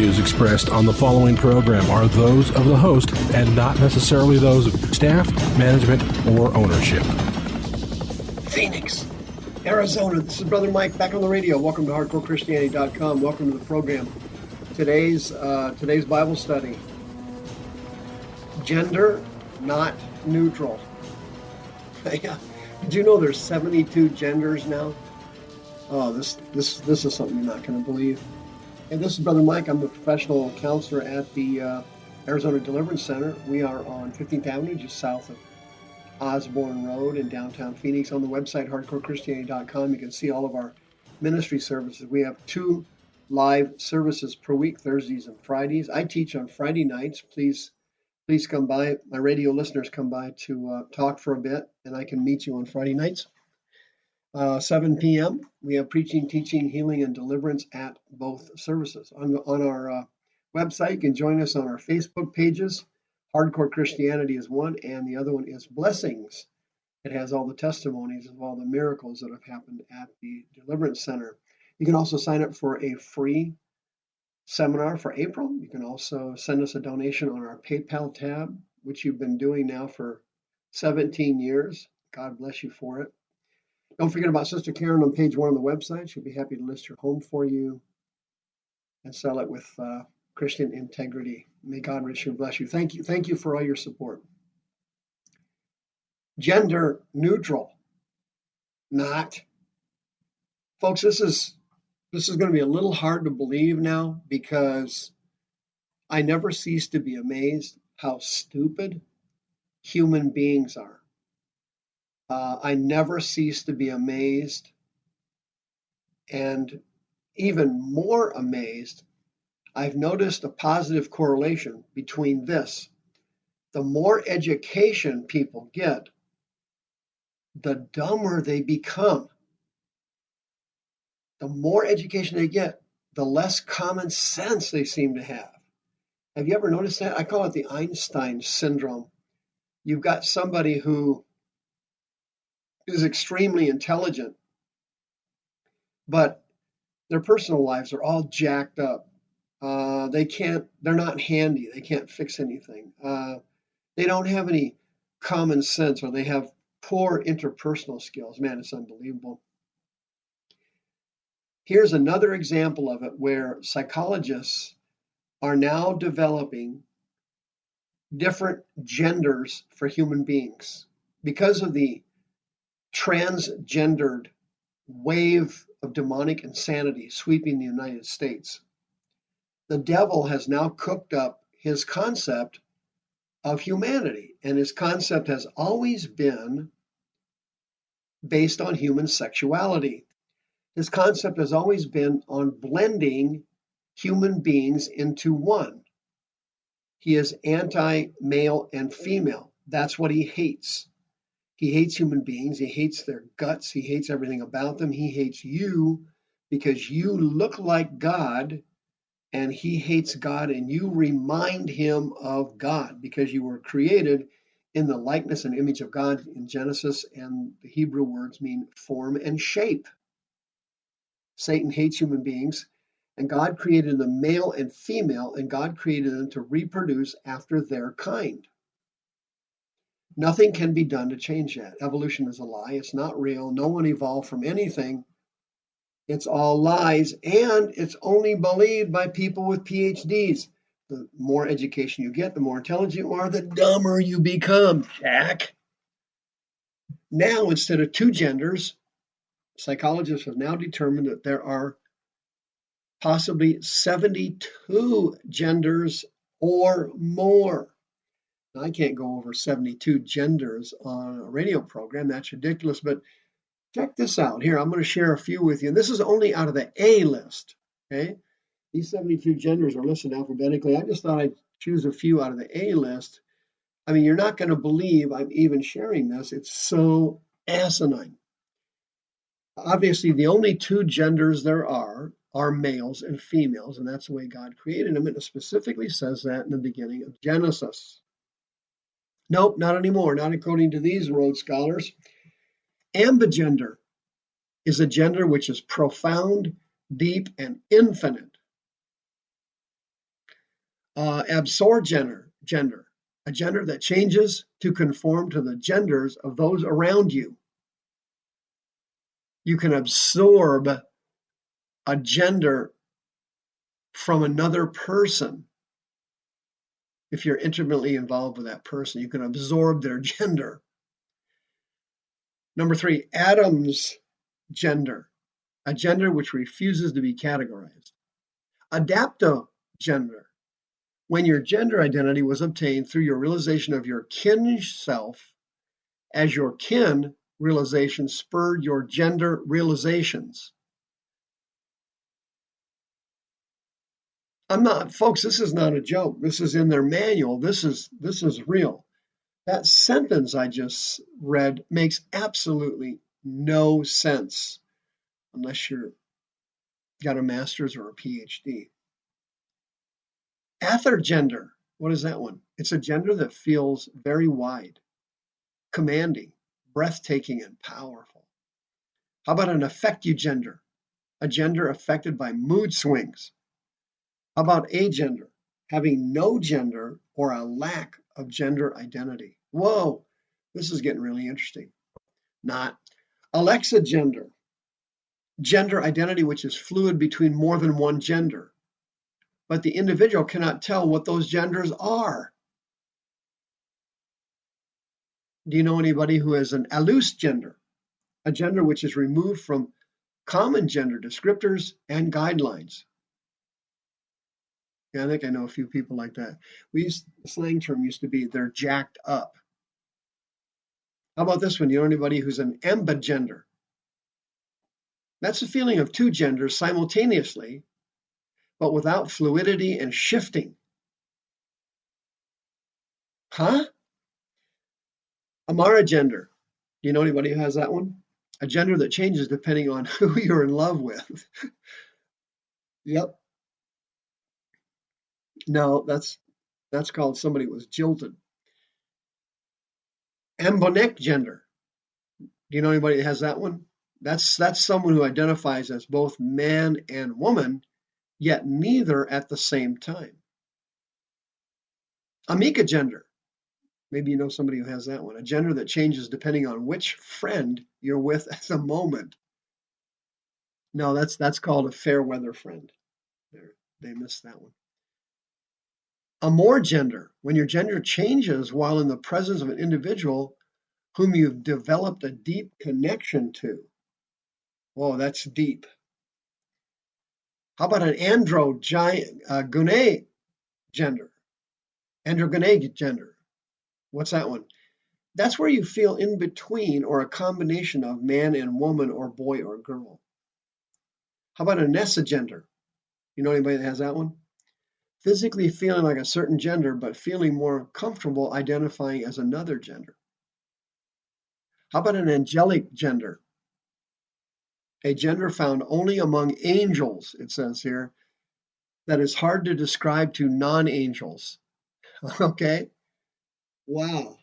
views expressed on the following program are those of the host and not necessarily those of staff, management, or ownership. Phoenix, Arizona. This is Brother Mike back on the radio. Welcome to HardcoreChristianity.com. Welcome to the program. Today's Bible study. Gender not neutral. Yeah. Did you know there's 72 genders now? Oh, this is something you're not going to believe. And this is Brother Mike. I'm a professional counselor at the Arizona Deliverance Center. We are on 15th Avenue, just south of Osborne Road in downtown Phoenix. On the website, hardcorechristianity.com, you can see all of our ministry services. We have 2 live services per week, Thursdays and Fridays. I teach on Friday nights. Please come by. My radio listeners come by to talk for a bit, and I can meet you on Friday nights. 7 p.m. We have preaching, teaching, healing, and deliverance at both services. On our website, you can join us on our Facebook pages. Hardcore Christianity is one, and the other one is Blessings. It has all the testimonies of all the miracles that have happened at the Deliverance Center. You can also sign up for a free seminar for April. You can also send us a donation on our PayPal tab, which you've been doing now for 17 years. God bless you for it. Don't forget about Sister Karen on page 1 of the website. She'll be happy to list your home for you and sell it with Christian integrity. May God richly bless you. Thank you for all your support. Gender neutral. Not. Folks, this is going to be a little hard to believe now, because I never cease to be amazed how stupid human beings are. I never cease to be amazed, and even more amazed, I've noticed a positive correlation between this. The more education people get, the dumber they become. The more education they get, the less common sense they seem to have. Have you ever noticed that? I call it the Einstein syndrome. You've got somebody who is extremely intelligent, but their personal lives are all jacked up. They're not handy. They can't fix anything. They don't have any common sense, or they have poor interpersonal skills. Man, it's unbelievable. Here's another example of it where psychologists are now developing different genders for human beings because of the transgendered wave of demonic insanity sweeping the United States. The devil has now cooked up his concept of humanity, and his concept has always been based on human sexuality. His concept has always been on blending human beings into one. He is anti-male and female. That's what he hates. He hates human beings. He hates their guts. He hates everything about them. He hates you because you look like God, and he hates God, and you remind him of God because you were created in the likeness and image of God in Genesis, and the Hebrew words mean form and shape. Satan hates human beings, and God created them male and female, and God created them to reproduce after their kind. Nothing can be done to change that. Evolution is a lie. It's not real. No one evolved from anything. It's all lies, and it's only believed by people with PhDs. The more education you get, the more intelligent you are, the dumber you become, Jack. Now, instead of 2 genders, psychologists have now determined that there are possibly 72 genders or more. Now, I can't go over 72 genders on a radio program. That's ridiculous. But check this out. Here, I'm going to share a few with you. And this is only out of the A list. Okay? These 72 genders are listed alphabetically. I just thought I'd choose a few out of the A list. I mean, you're not going to believe I'm even sharing this. It's so asinine. Obviously, the only 2 genders there are males and females, and that's the way God created them. And it specifically says that in the beginning of Genesis. Nope, not anymore, not according to these Rhodes scholars. Ambigender is a gender which is profound, deep, and infinite. Absor gender, a gender that changes to conform to the genders of those around you. You can absorb a gender from another person. If you're intimately involved with that person, you can absorb their gender. Number 3, Adam's gender, a gender which refuses to be categorized. Adaptive gender, when your gender identity was obtained through your realization of your kin self, as your kin realization spurred your gender realizations. Folks, this is not a joke. This is in their manual. This is real. That sentence I just read makes absolutely no sense unless you've got a master's or a PhD. Athergender, what is that one? It's a gender that feels very wide, commanding, breathtaking, and powerful. How about an affectogender, a gender affected by mood swings? How about agender, having no gender or a lack of gender identity? Whoa, this is getting really interesting. Not. Alexagender, gender identity which is fluid between more than one gender, but the individual cannot tell what those genders are. Do you know anybody who has an alus gender, a gender which is removed from common gender descriptors and guidelines? Yeah, I think I know a few people like that. The slang term used to be they're jacked up. How about this one? You know anybody who's an ambigender? That's the feeling of two genders simultaneously, but without fluidity and shifting. Huh? Amaragender. Do you know anybody who has that one? A gender that changes depending on who you're in love with. Yep. No, that's called somebody was jilted. Ambonic gender. Do you know anybody that has that one? That's someone who identifies as both man and woman, yet neither at the same time. Amica gender. Maybe you know somebody who has that one. A gender that changes depending on which friend you're with at the moment. No, that's called a fair weather friend. They missed that one. Amor gender, when your gender changes while in the presence of an individual whom you've developed a deep connection to. Whoa, that's deep. How about an androgynate gender? Androgynate gender. What's that one? That's where you feel in between or a combination of man and woman or boy or girl. How about an esagender? You know anybody that has that one? Physically feeling like a certain gender, but feeling more comfortable identifying as another gender. How about an angelic gender? A gender found only among angels, it says here, that is hard to describe to non-angels. Okay? Wow.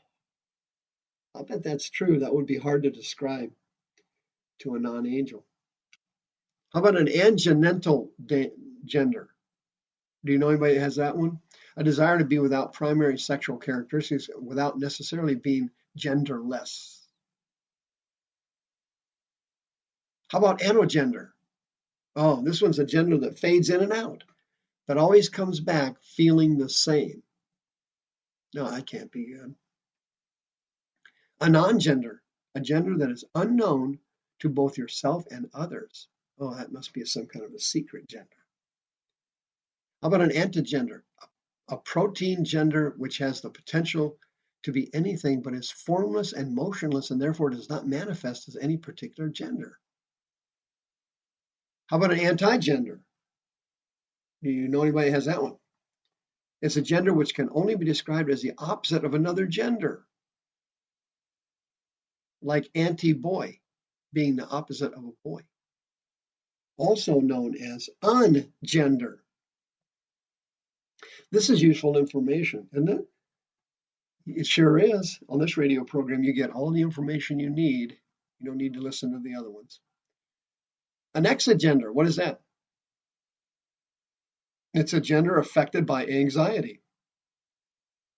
I bet that's true. That would be hard to describe to a non-angel. How about an angenital gender? Do you know anybody that has that one? A desire to be without primary sexual characteristics without necessarily being genderless. How about anogender? Oh, this one's a gender that fades in and out, but always comes back feeling the same. No, that can't be good. A non-gender, a gender that is unknown to both yourself and others. Oh, that must be some kind of a secret gender. How about an antigender? A protein gender which has the potential to be anything but is formless and motionless and therefore does not manifest as any particular gender. How about an anti-gender? Do you know anybody that has that one? It's a gender which can only be described as the opposite of another gender, like anti-boy being the opposite of a boy. Also known as ungender. This is useful information, isn't it? It sure is. On this radio program, you get all the information you need. You don't need to listen to the other ones. An exagender, what is that? It's a gender affected by anxiety.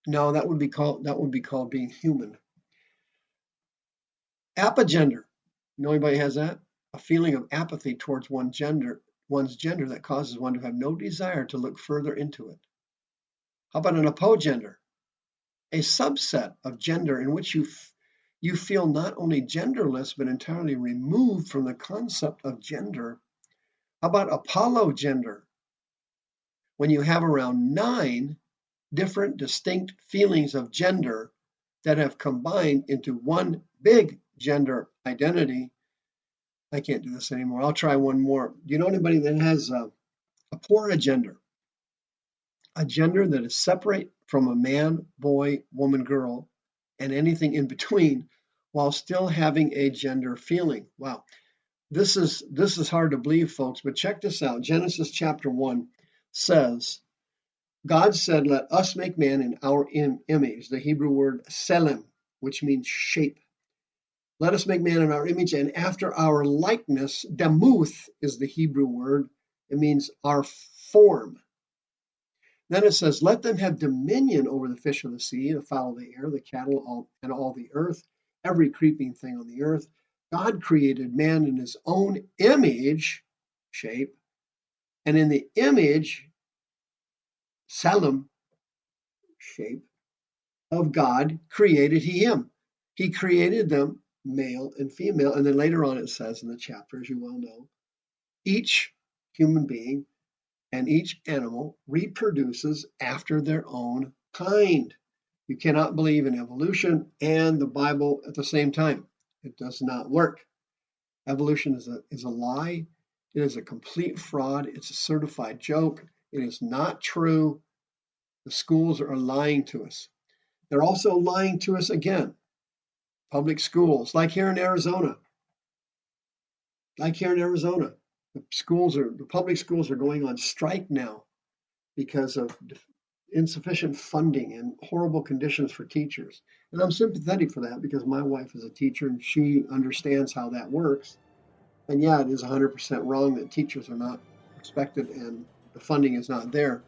No, that would be called being human. Apagender. You know anybody has that? A feeling of apathy towards one's gender that causes one to have no desire to look further into it. How about an apogender? A subset of gender in which you feel not only genderless but entirely removed from the concept of gender. How about apologender? When you have around 9 different distinct feelings of gender that have combined into one big gender identity. I can't do this anymore. I'll try one more. Do you know anybody that has a poragender? A gender that is separate from a man, boy, woman, girl, and anything in between, while still having a gender feeling. Wow. This is hard to believe, folks, but check this out. Genesis chapter 1 says, God said, let us make man in our image, the Hebrew word selem, which means shape. Let us make man in our image and after our likeness. Demuth is the Hebrew word. It means our form. Then it says, let them have dominion over the fish of the sea, the fowl of the air, the cattle, and all the earth, every creeping thing on the earth. God created man in his own image, shape, and in the image, Salem, shape, of God created he him. He created them male and female. And then later on it says in the chapter, as you well know, each human being and each animal reproduces after their own kind. You cannot believe in evolution and the Bible at the same time. It does not work. Evolution is a lie. It is a complete fraud. It's a certified joke. It is not true. The schools are lying to us. They're also lying to us again. Public schools, like here in Arizona. The public schools are going on strike now because of insufficient funding and horrible conditions for teachers. And I'm sympathetic for that because my wife is a teacher and she understands how that works. And yeah, it is 100% wrong that teachers are not respected and the funding is not there.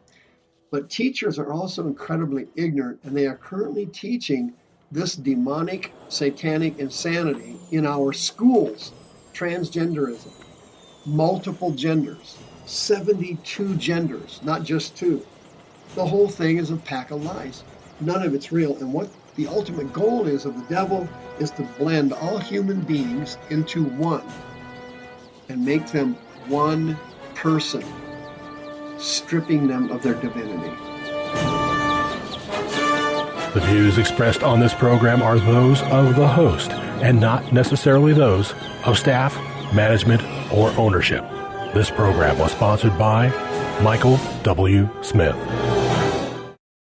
But teachers are also incredibly ignorant, and they are currently teaching this demonic, satanic insanity in our schools. Transgenderism, multiple genders, 72 genders, not just 2. The whole thing is a pack of lies. None of it's real. And what the ultimate goal is of the devil is to blend all human beings into one and make them one person, stripping them of their divinity. The views expressed on this program are those of the host and not necessarily those of staff, management, or ownership. This program was sponsored by Michael W. Smith.